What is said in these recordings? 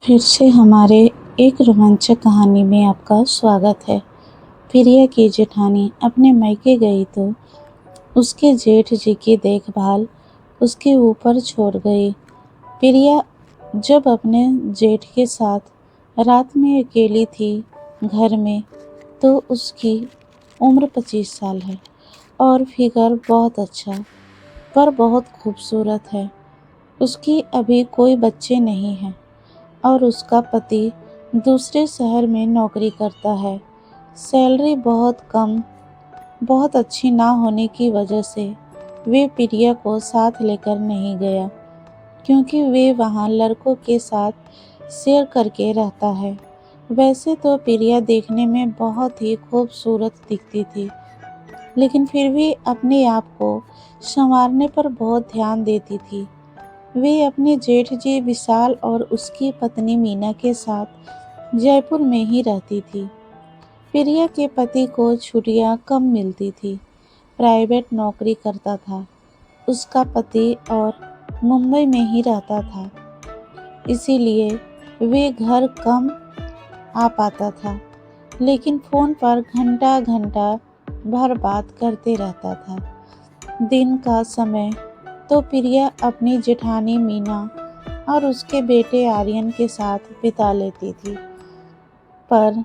फिर से हमारे एक रोमांचक कहानी में आपका स्वागत है। प्रिया की जेठानी अपने मायके गई तो उसके जेठ जी की देखभाल उसके ऊपर छोड़ गई। प्रिया जब अपने जेठ के साथ रात में अकेली थी घर में, तो उसकी उम्र 25 साल है और फिगर बहुत अच्छा पर बहुत खूबसूरत है। उसकी अभी कोई बच्चे नहीं हैं और उसका पति दूसरे शहर में नौकरी करता है। सैलरी बहुत कम, बहुत अच्छी ना होने की वजह से वे प्रिया को साथ लेकर नहीं गया, क्योंकि वे वहाँ लड़कों के साथ शेयर करके रहता है। वैसे तो प्रिया देखने में बहुत ही खूबसूरत दिखती थी, लेकिन फिर भी अपने आप को संवारने पर बहुत ध्यान देती थी। वे अपने जेठ जी विशाल और उसकी पत्नी मीना के साथ जयपुर में ही रहती थी। प्रिया के पति को छुट्टियां कम मिलती थी, प्राइवेट नौकरी करता था उसका पति और मुंबई में ही रहता था, इसीलिए वे घर कम आ पाता था। लेकिन फोन पर घंटा घंटा भर बात करते रहता था। दिन का समय तो प्रिया अपनी जेठानी मीना और उसके बेटे आर्यन के साथ बिता लेती थी, पर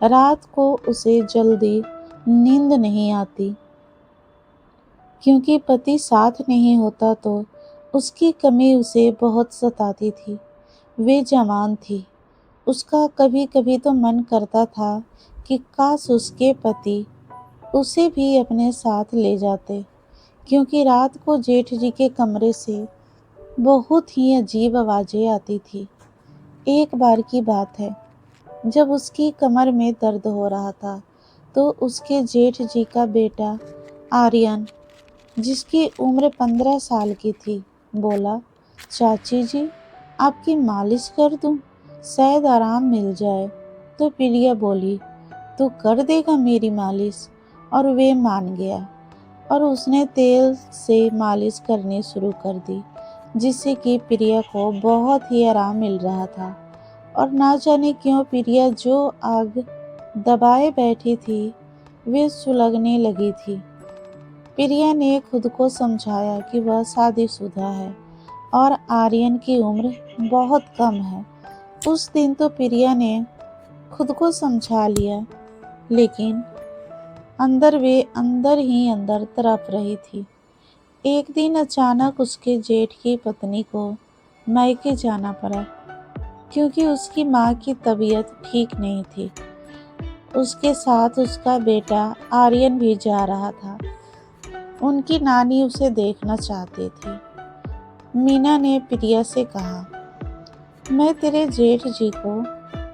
रात को उसे जल्दी नींद नहीं आती, क्योंकि पति साथ नहीं होता तो उसकी कमी उसे बहुत सताती थी। वे जवान थी, उसका कभी कभी तो मन करता था कि काश उसके पति उसे भी अपने साथ ले जाते, क्योंकि रात को जेठ जी के कमरे से बहुत ही अजीब आवाजें आती थी। एक बार की बात है, जब उसकी कमर में दर्द हो रहा था, तो उसके जेठ जी का बेटा आर्यन, जिसकी उम्र 15 साल की थी, बोला, चाची जी, आपकी मालिश कर दूं, शायद आराम मिल जाए। तो प्रिया बोली, तू कर देगा मेरी मालिश? और वे मान गया और उसने तेल से मालिश करनी शुरू कर दी, जिससे कि प्रिया को बहुत ही आराम मिल रहा था। और ना जाने क्यों प्रिया जो आग दबाए बैठी थी, वे सुलगने लगी थी। प्रिया ने खुद को समझाया कि वह शादीशुदा है और आर्यन की उम्र बहुत कम है। उस दिन तो प्रिया ने खुद को समझा लिया, लेकिन अंदर वे अंदर ही अंदर तड़प रही थी। एक दिन अचानक उसके जेठ की पत्नी को मायके जाना पड़ा, क्योंकि उसकी माँ की तबीयत ठीक नहीं थी। उसके साथ उसका बेटा आर्यन भी जा रहा था। उनकी नानी उसे देखना चाहती थी। मीना ने प्रिया से कहा, मैं तेरे जेठ जी को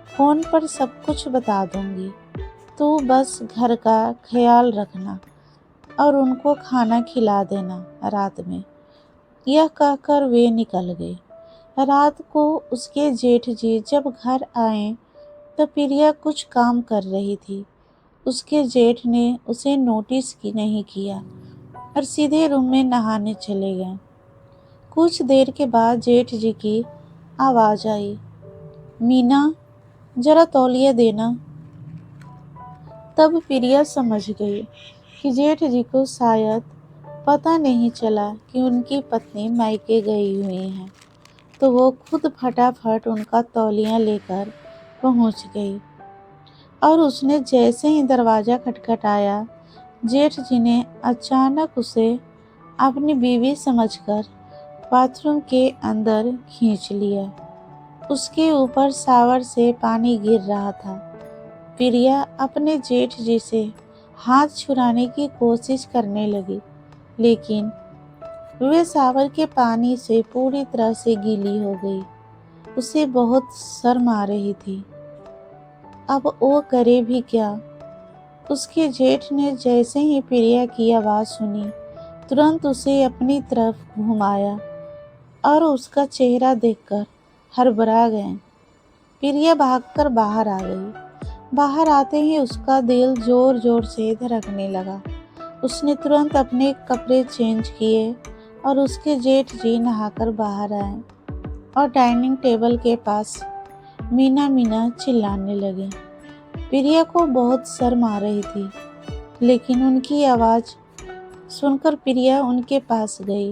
फोन पर सब कुछ बता दूंगी, तू बस घर का ख्याल रखना और उनको खाना खिला देना रात में। यह कहकर वे निकल गए। रात को उसके जेठ जी जब घर आए, तो प्रिया कुछ काम कर रही थी। उसके जेठ ने उसे नोटिस की नहीं किया और सीधे रूम में नहाने चले गए। कुछ देर के बाद जेठ जी की आवाज आई, मीना, जरा तौलिया देना। तब प्रिया समझ गई कि जेठ जी को शायद पता नहीं चला कि उनकी पत्नी मायके गई हुई है, तो वो खुद फटाफट उनका तौलिया लेकर पहुंच गई। और उसने जैसे ही दरवाज़ा खटखटाया, जेठ जी ने अचानक उसे अपनी बीवी समझकर बाथरूम के अंदर खींच लिया। उसके ऊपर शावर से पानी गिर रहा था। प्रिया अपने जेठ जी से हाथ छुड़ाने की कोशिश करने लगी, लेकिन वे शावर के पानी से पूरी तरह से गीली हो गई। उसे बहुत शर्म आ रही थी। अब वो करे भी क्या? उसके जेठ ने जैसे ही प्रिया की आवाज़ सुनी, तुरंत उसे अपनी तरफ घुमाया और उसका चेहरा देखकर हड़बड़ा गए। प्रिया भागकर बाहर आ गई। बाहर आते ही उसका दिल जोर जोर से धड़कने लगा। उसने तुरंत अपने कपड़े चेंज किए और उसके जेठ जी नहाकर बाहर आए और डाइनिंग टेबल के पास मीना मीना चिल्लाने लगे। प्रिया को बहुत शर्म आ रही थी, लेकिन उनकी आवाज़ सुनकर प्रिया उनके पास गई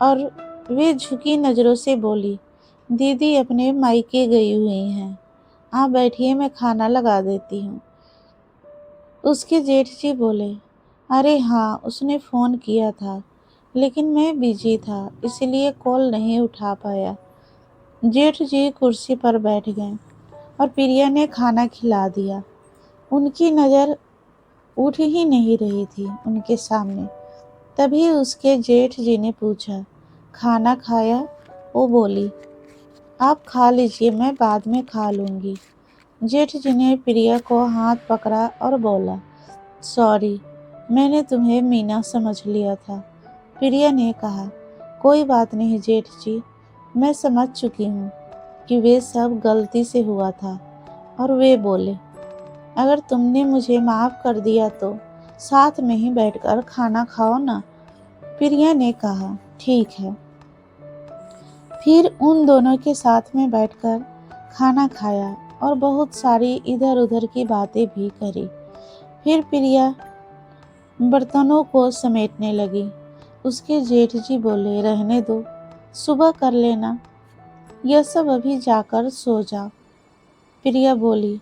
और वे झुकी नज़रों से बोली, दीदी अपने मायके गई हुई हैं, आप बैठिए, मैं खाना लगा देती हूँ। उसके जेठ जी बोले, अरे हाँ, उसने फ़ोन किया था, लेकिन मैं बिजी था, इसलिए कॉल नहीं उठा पाया। जेठ जी कुर्सी पर बैठ गए और प्रिया ने खाना खिला दिया। उनकी नज़र उठ ही नहीं रही थी उनके सामने। तभी उसके जेठ जी ने पूछा, खाना खाया? वो बोली, आप खा लीजिए, मैं बाद में खा लूँगी। जेठ जी ने प्रिया को हाथ पकड़ा और बोला, सॉरी, मैंने तुम्हें मीना समझ लिया था। प्रिया ने कहा, कोई बात नहीं जेठ जी, मैं समझ चुकी हूँ कि वे सब गलती से हुआ था। और वे बोले, अगर तुमने मुझे माफ़ कर दिया तो साथ में ही बैठकर खाना खाओ ना। प्रिया ने कहा, ठीक है। फिर उन दोनों के साथ में बैठकर खाना खाया और बहुत सारी इधर उधर की बातें भी करी। फिर प्रिया बर्तनों को समेटने लगी। उसके जेठ जी बोले, रहने दो, सुबह कर लेना, यह सब अभी जाकर सो जाओ। प्रिया बोली,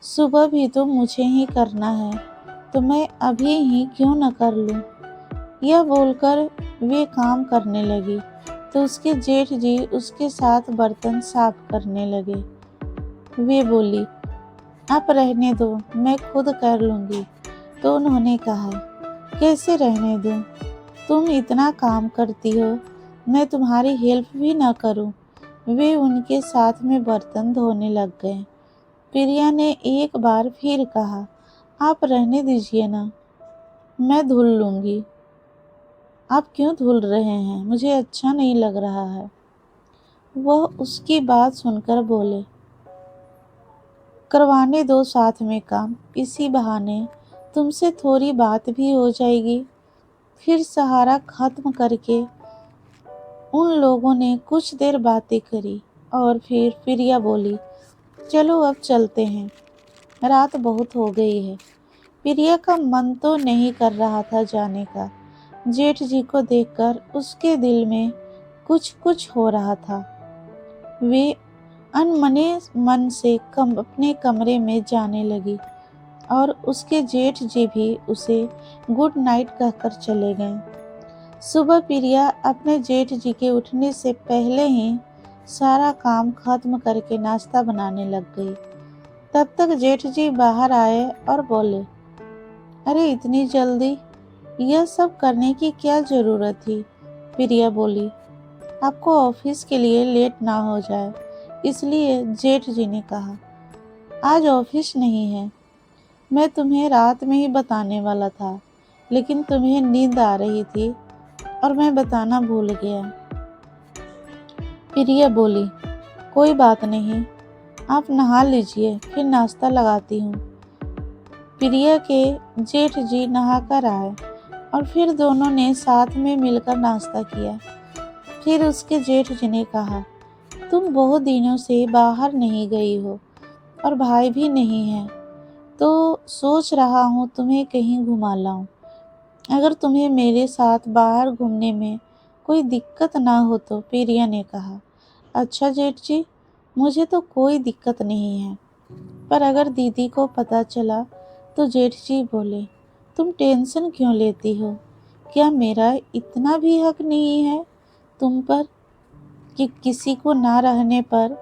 सुबह भी तो मुझे ही करना है, तो मैं अभी ही क्यों न कर लूं। यह बोलकर वे काम करने लगी तो उसके जेठ जी उसके साथ बर्तन साफ करने लगे। वे बोली, आप रहने दो, मैं खुद कर लूँगी। तो उन्होंने कहा, कैसे रहने दूँ? तुम इतना काम करती हो, मैं तुम्हारी हेल्प भी ना करूँ। वे उनके साथ में बर्तन धोने लग गए। प्रिया ने एक बार फिर कहा, आप रहने दीजिए ना, मैं धुल लूँगी। आप क्यों धुल रहे हैं? मुझे अच्छा नहीं लग रहा है। वह उसकी बात सुनकर बोले, करवाने दो साथ में काम, इसी बहाने तुमसे थोड़ी बात भी हो जाएगी। फिर सहारा खत्म करके उन लोगों ने कुछ देर बातें करी और फिर प्रिया बोली, चलो अब चलते हैं, रात बहुत हो गई है। प्रिया का मन तो नहीं कर रहा था जाने का। जेठ जी को देखकर उसके दिल में कुछ कुछ हो रहा था। वे अनमने मन से अपने कमरे में जाने लगी और उसके जेठ जी भी उसे गुड नाइट कहकर चले गए। सुबह प्रिया अपने जेठ जी के उठने से पहले ही सारा काम खत्म करके नाश्ता बनाने लग गई। तब तक जेठ जी बाहर आए और बोले, अरे इतनी जल्दी यह सब करने की क्या ज़रूरत थी? प्रिया बोली, आपको ऑफिस के लिए लेट ना हो जाए, इसलिए। जेठ जी ने कहा, आज ऑफिस नहीं है, मैं तुम्हें रात में ही बताने वाला था, लेकिन तुम्हें नींद आ रही थी और मैं बताना भूल गया। प्रिया बोली, कोई बात नहीं, आप नहा लीजिए, फिर नाश्ता लगाती हूँ। प्रिया के जेठ जी नहाकर आए और फिर दोनों ने साथ में मिलकर नाश्ता किया। फिर उसके जेठ जी ने कहा, तुम बहुत दिनों से बाहर नहीं गई हो और भाई भी नहीं है, तो सोच रहा हूँ तुम्हें कहीं घुमा लाऊं। अगर तुम्हें मेरे साथ बाहर घूमने में कोई दिक्कत ना हो तो। प्रिया ने कहा, अच्छा जेठ जी, मुझे तो कोई दिक्कत नहीं है, पर अगर दीदी को पता चला तो। जेठ जी बोले, तुम टेंशन क्यों लेती हो? क्या मेरा इतना भी हक नहीं है तुम पर कि किसी को ना रहने पर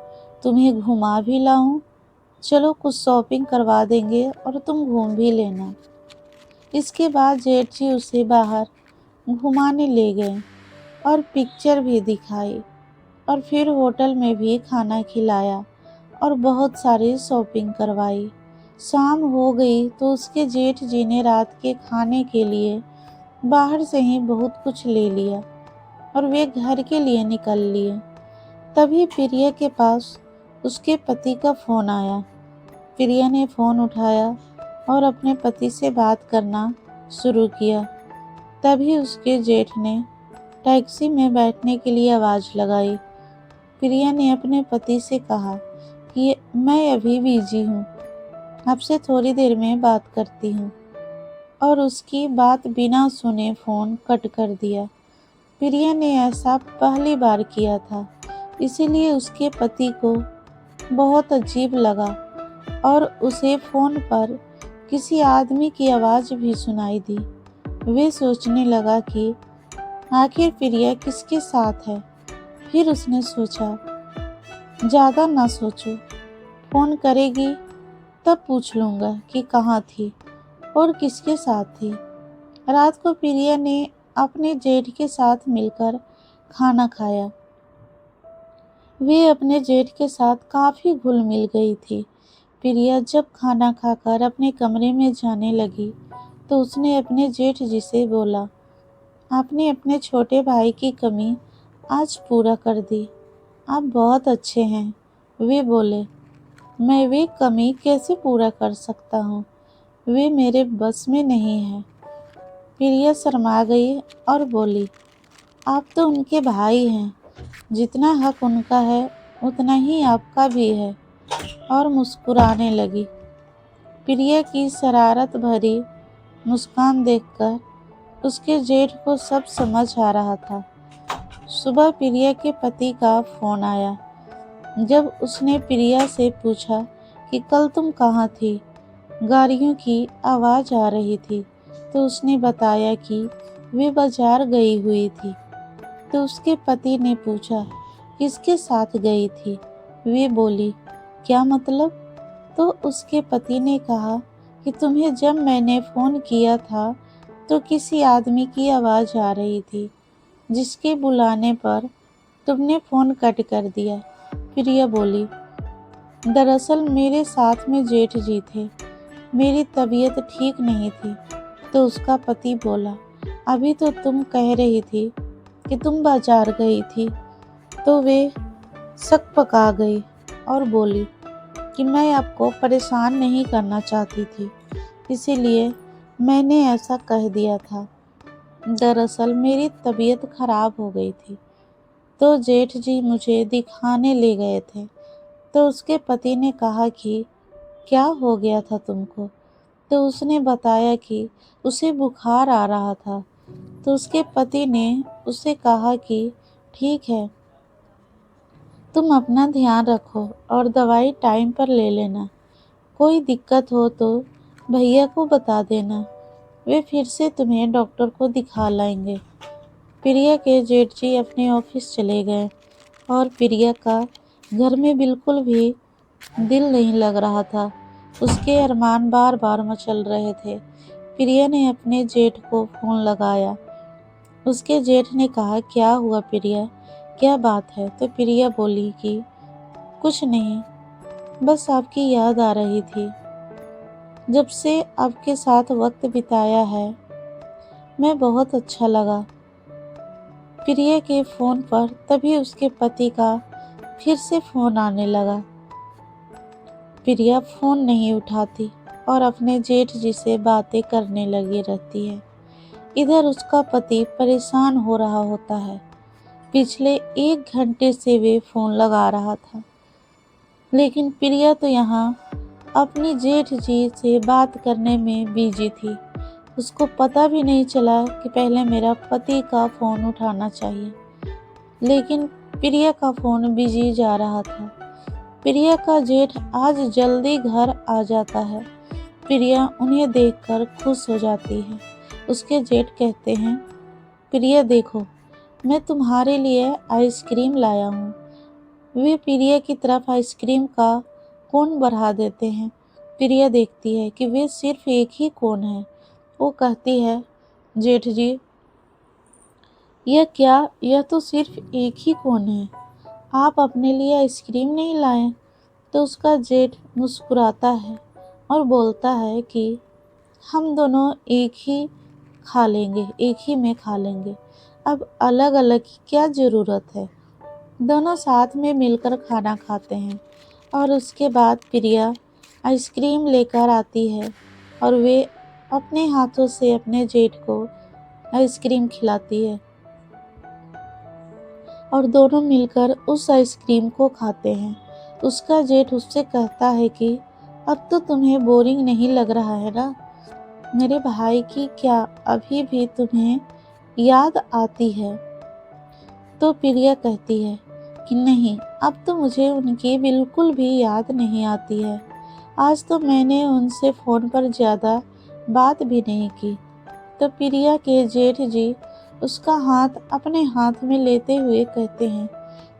तुम्हें घुमा भी लाऊं? चलो कुछ शॉपिंग करवा देंगे और तुम घूम भी लेना। इसके बाद जेठ जी उसे बाहर घुमाने ले गए और पिक्चर भी दिखाई और फिर होटल में भी खाना खिलाया और बहुत सारी शॉपिंग करवाई। शाम हो गई तो उसके जेठ जी ने रात के खाने के लिए बाहर से ही बहुत कुछ ले लिया और वे घर के लिए निकल लिए। तभी प्रिया के पास उसके पति का फ़ोन आया। प्रिया ने फ़ोन उठाया और अपने पति से बात करना शुरू किया। तभी उसके जेठ ने टैक्सी में बैठने के लिए आवाज़ लगाई। प्रिया ने अपने पति से कहा ये मैं अभी बिजी हूँ, आपसे थोड़ी देर में बात करती हूँ। और उसकी बात बिना सुने फ़ोन कट कर दिया। प्रिया ने ऐसा पहली बार किया था, इसीलिए उसके पति को बहुत अजीब लगा और उसे फ़ोन पर किसी आदमी की आवाज़ भी सुनाई दी। वे सोचने लगा कि आखिर प्रिया किसके साथ है। फिर उसने सोचा, ज़्यादा ना सोचो, फ़ोन करेगी तब पूछ लूँगा कि कहाँ थी और किसके साथ थी। रात को प्रिया ने अपने जेठ के साथ मिलकर खाना खाया। वे अपने जेठ के साथ काफ़ी घुल मिल गई थी। प्रिया जब खाना खाकर अपने कमरे में जाने लगी तो उसने अपने जेठ जी से बोला, आपने अपने छोटे भाई की कमी आज पूरा कर दी। आप बहुत अच्छे हैं। वे बोले, मैं वे कमी कैसे पूरा कर सकता हूँ, वे मेरे बस में नहीं है। प्रिया शर्मा गई और बोली, आप तो उनके भाई हैं, जितना हक उनका है उतना ही आपका भी है। और मुस्कुराने लगी। प्रिया की शरारत भरी मुस्कान देखकर उसके जेठ को सब समझ आ रहा था। सुबह प्रिया के पति का फोन आया। जब उसने प्रिया से पूछा कि कल तुम कहाँ थी, गाड़ियों की आवाज़ आ रही थी, तो उसने बताया कि वे बाजार गई हुई थी। तो उसके पति ने पूछा, किसके साथ गई थी? वे बोली, क्या मतलब? तो उसके पति ने कहा कि तुम्हें जब मैंने फ़ोन किया था तो किसी आदमी की आवाज़ आ रही थी, जिसके बुलाने पर तुमने फ़ोन कट कर दिया। प्रिया बोली, दरअसल मेरे साथ में जेठ जी थे, मेरी तबीयत ठीक नहीं थी। तो उसका पति बोला, अभी तो तुम कह रही थी कि तुम बाजार गई थी। तो वे सक पका गई और बोली कि मैं आपको परेशान नहीं करना चाहती थी, इसीलिए मैंने ऐसा कह दिया था। दरअसल मेरी तबीयत खराब हो गई थी, तो जेठ जी मुझे दिखाने ले गए थे। तो उसके पति ने कहा कि क्या हो गया था तुमको? तो उसने बताया कि उसे बुखार आ रहा था। तो उसके पति ने उसे कहा कि ठीक है, तुम अपना ध्यान रखो और दवाई टाइम पर ले लेना। कोई दिक्कत हो तो भैया को बता देना, वे फिर से तुम्हें डॉक्टर को दिखा लाएंगे। प्रिया के जेठ जी अपने ऑफिस चले गए और प्रिया का घर में बिल्कुल भी दिल नहीं लग रहा था। उसके अरमान बार बार मचल रहे थे। प्रिया ने अपने जेठ को फोन लगाया। उसके जेठ ने कहा, क्या हुआ प्रिया, क्या बात है? तो प्रिया बोली कि कुछ नहीं, बस आपकी याद आ रही थी। जब से आपके साथ वक्त बिताया है मैं बहुत अच्छा लगा। प्रिया के फ़ोन पर तभी उसके पति का फिर से फ़ोन आने लगा। प्रिया फ़ोन नहीं उठाती और अपने जेठ जी से बातें करने लगी रहती है। इधर उसका पति परेशान हो रहा होता है। पिछले 1 घंटे से वे फ़ोन लगा रहा था, लेकिन प्रिया तो यहाँ अपनी जेठ जी से बात करने में बिजी थी। उसको पता भी नहीं चला कि पहले मेरा पति का फ़ोन उठाना चाहिए, लेकिन प्रिया का फ़ोन बिजी जा रहा था। प्रिया का जेठ आज जल्दी घर आ जाता है। प्रिया उन्हें देखकर खुश हो जाती है। उसके जेठ कहते हैं, प्रिया देखो, मैं तुम्हारे लिए आइसक्रीम लाया हूँ। वे प्रिया की तरफ आइसक्रीम का कोन बढ़ा देते हैं। प्रिया देखती है कि वे सिर्फ एक ही कोन है। वो कहती है, जेठ जी, यह क्या, यह तो सिर्फ एक ही कोन है, आप अपने लिए आइसक्रीम नहीं लाए? तो उसका जेठ मुस्कुराता है और बोलता है कि हम दोनों एक ही खा लेंगे, एक ही में खा लेंगे, अब अलग अलग की क्या ज़रूरत है। दोनों साथ में मिलकर खाना खाते हैं और उसके बाद प्रिया आइसक्रीम लेकर आती है और वे अपने हाथों से अपने जेठ को आइसक्रीम खिलाती है और दोनों मिलकर उस आइसक्रीम को खाते हैं। उसका जेठ उससे कहता है कि अब तो तुम्हें बोरिंग नहीं लग रहा है ना? मेरे भाई की क्या अभी भी तुम्हें याद आती है? तो प्रिया कहती है कि नहीं, अब तो मुझे उनकी बिल्कुल भी याद नहीं आती है। आज तो मैंने उनसे फ़ोन पर ज़्यादा बात भी नहीं की। तो प्रिया के जेठ जी उसका हाथ अपने हाथ में लेते हुए कहते हैं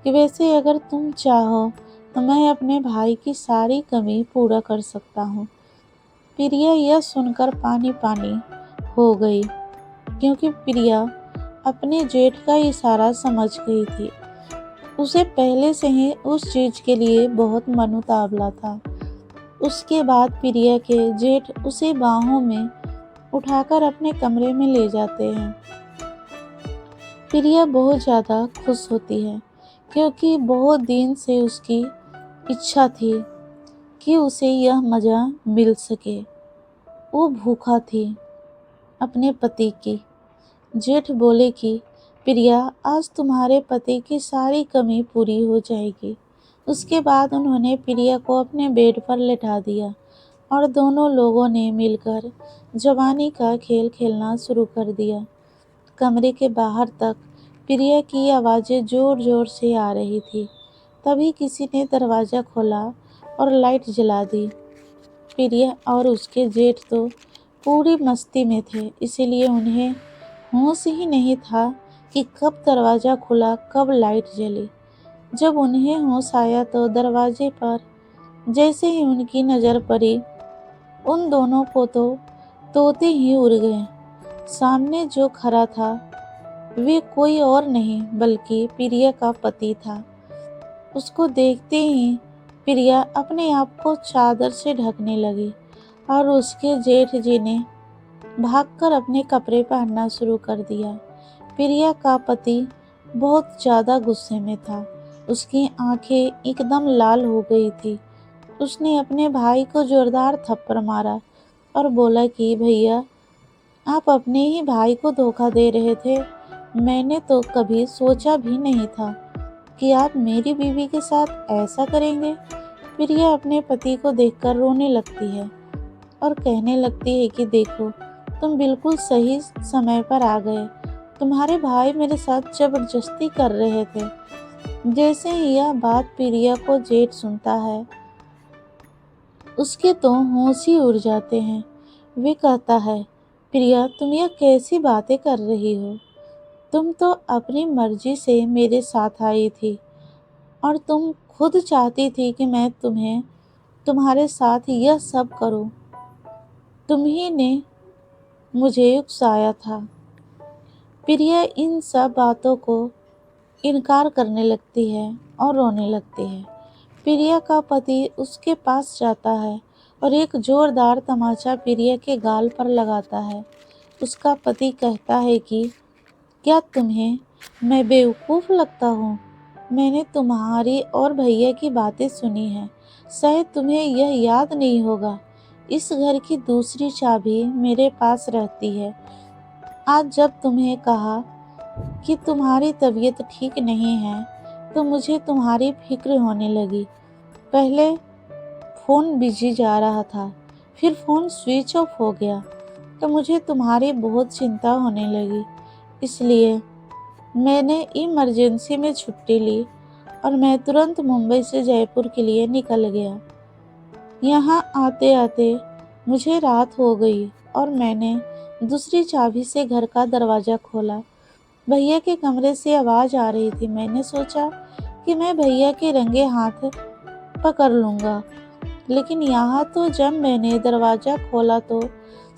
कि वैसे अगर तुम चाहो तो मैं अपने भाई की सारी कमी पूरा कर सकता हूँ। प्रिया यह सुनकर पानी पानी हो गई, क्योंकि प्रिया अपने जेठ का इशारा समझ गई थी। उसे पहले से ही उस चीज के लिए बहुत मनोतावला था। उसके बाद प्रिया के जेठ उसे बाहों में उठाकर अपने कमरे में ले जाते हैं। प्रिया बहुत ज़्यादा खुश होती है, क्योंकि बहुत दिन से उसकी इच्छा थी कि उसे यह मज़ा मिल सके। वो भूखा थी अपने पति की। जेठ बोले कि प्रिया, आज तुम्हारे पति की सारी कमी पूरी हो जाएगी। उसके बाद उन्होंने प्रिया को अपने बेड पर लेटा दिया और दोनों लोगों ने मिलकर जवानी का खेल खेलना शुरू कर दिया। कमरे के बाहर तक प्रिया की आवाज़ें जोर जोर से आ रही थी। तभी किसी ने दरवाज़ा खोला और लाइट जला दी। प्रिया और उसके जेठ तो पूरी मस्ती में थे, इसीलिए उन्हें होश ही नहीं था कि कब दरवाज़ा खुला, कब लाइट जली। जब उन्हें होश आया तो दरवाजे पर जैसे ही उनकी नज़र पड़ी, उन दोनों को तो तोते ही उड़ गए। सामने जो खड़ा था वे कोई और नहीं बल्कि प्रिया का पति था। उसको देखते ही प्रिया अपने आप को चादर से ढकने लगी और उसके जेठ जी ने भागकर अपने कपड़े पहनना शुरू कर दिया। प्रिया का पति बहुत ज़्यादा गुस्से में था। उसकी आंखें एकदम लाल हो गई थी। उसने अपने भाई को जोरदार थप्पड़ मारा और बोला कि भैया, आप अपने ही भाई को धोखा दे रहे थे। मैंने तो कभी सोचा भी नहीं था कि आप मेरी बीवी के साथ ऐसा करेंगे। प्रिया अपने पति को देखकर रोने लगती है और कहने लगती है कि देखो, तुम बिल्कुल सही समय पर आ गए। तुम्हारे भाई मेरे साथ जबरदस्ती कर रहे थे। जैसे ही यह बात प्रिया को जेठ सुनता है, उसके तो होश ही उड़ जाते हैं। वे कहता है, प्रिया, तुम यह कैसी बातें कर रही हो? तुम तो अपनी मर्जी से मेरे साथ आई थी और तुम खुद चाहती थी कि मैं तुम्हारे साथ यह सब करूं। तुम ही ने मुझे उकसाया था। प्रिया इन सब बातों को इनकार करने लगती है और रोने लगती है। प्रिया का पति उसके पास जाता है और एक जोरदार तमाचा प्रिया के गाल पर लगाता है। उसका पति कहता है कि क्या तुम्हें मैं बेवकूफ़ लगता हूँ? मैंने तुम्हारी और भैया की बातें सुनी हैं। शायद तुम्हें यह याद नहीं होगा, इस घर की दूसरी चाबी मेरे पास रहती है। आज जब तुम्हें कहा कि तुम्हारी तबीयत ठीक नहीं है, तो मुझे तुम्हारी फिक्र होने लगी। पहले फ़ोन बिजी जा रहा था, फिर फ़ोन स्विच ऑफ हो गया, तो मुझे तुम्हारी बहुत चिंता होने लगी। इसलिए मैंने इमरजेंसी में छुट्टी ली और मैं तुरंत मुंबई से जयपुर के लिए निकल गया। यहाँ आते आते मुझे रात हो गई और मैंने दूसरी चाबी से घर का दरवाज़ा खोला। भैया के कमरे से आवाज़ आ रही थी। मैंने सोचा कि मैं भैया के रंगे हाथ पकड़ लूँगा, लेकिन यहाँ तो जब मैंने दरवाज़ा खोला तो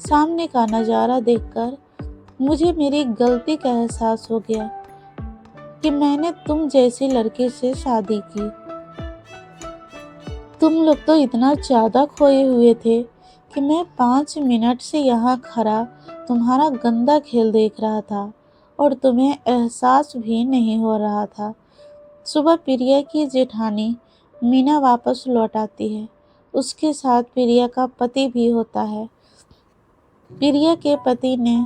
सामने का नज़ारा देखकर मुझे मेरी गलती का एहसास हो गया कि मैंने तुम जैसी लड़की से शादी की। तुम लोग तो इतना ज़्यादा खोए हुए थे कि मैं 5 मिनट से यहाँ खड़ा तुम्हारा गंदा खेल देख रहा था और तुम्हें एहसास भी नहीं हो रहा था। सुबह प्रिया की जेठानी मीना वापस लौट आती है। उसके साथ प्रिया का पति भी होता है। प्रिया के पति ने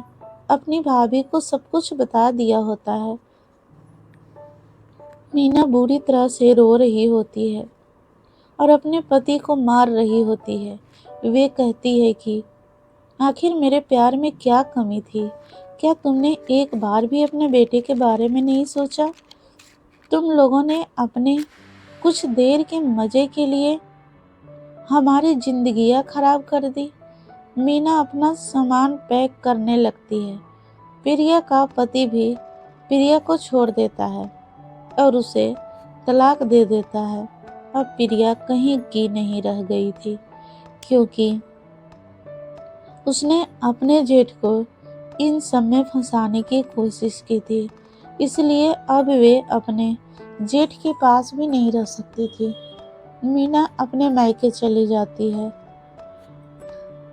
अपनी भाभी को सब कुछ बता दिया होता है। मीना बुरी तरह से रो रही होती है। और अपने पति को मार रही होती है। वे कहती है कि आखिर मेरे प्यार में क्या कमी थी? क्या तुमने एक बार भी अपने बेटे के बारे में नहीं सोचा? तुम लोगों ने अपने कुछ देर के मजे के लिए हमारी जिंदगियां खराब कर दी। मीना अपना सामान पैक करने लगती है। प्रिया का पति भी प्रिया को छोड़ देता है और उसे तलाक दे देता है। अब प्रिया कहीं की नहीं रह गई थी, क्योंकि उसने अपने जेठ को इन सब में फंसाने की कोशिश की थी। इसलिए अब वे अपने जेठ के पास भी नहीं रह सकती थी। मीना अपने मायके चली जाती है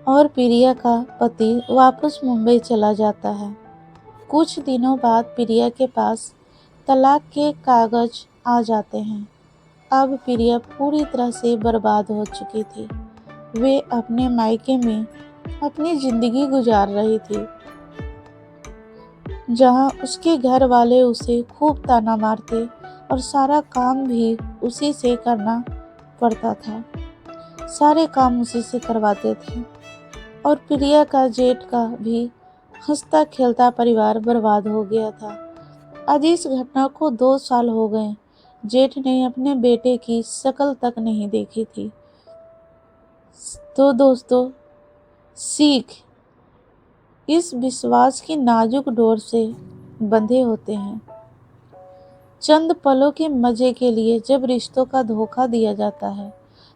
और प्रिया का पति वापस मुंबई चला जाता है। कुछ दिनों बाद प्रिया के पास तलाक के कागज आ जाते हैं। अब प्रिया पूरी तरह से बर्बाद हो चुकी थी। वे अपने मायके में अपनी जिंदगी गुजार रही थी, जहां उसके घर वाले उसे खूब ताना मारते और सारा काम भी उसी से करना पड़ता था। सारे काम उसी से करवाते थे और प्रिया का जेठ का भी हंसता खेलता परिवार बर्बाद हो गया था। आज इस घटना को 2 साल हो गए। जेठ ने अपने बेटे की शक्ल तक नहीं देखी थी। तो दोस्तों, सीख इस विश्वास की नाजुक डोर से बंधे होते हैं। चंद पलों के मजे के लिए जब रिश्तों का धोखा दिया जाता है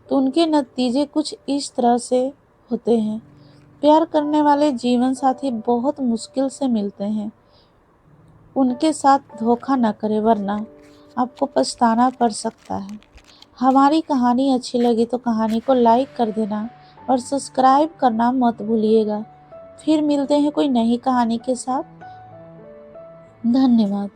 तो उनके नतीजे कुछ इस तरह से होते हैं। प्यार करने वाले जीवन साथी बहुत मुश्किल से मिलते हैं। उनके साथ धोखा न करें, वरना आपको पछताना पड़ सकता है। हमारी कहानी अच्छी लगी तो कहानी को लाइक कर देना और सब्सक्राइब करना मत भूलिएगा। फिर मिलते हैं कोई नई कहानी के साथ। धन्यवाद।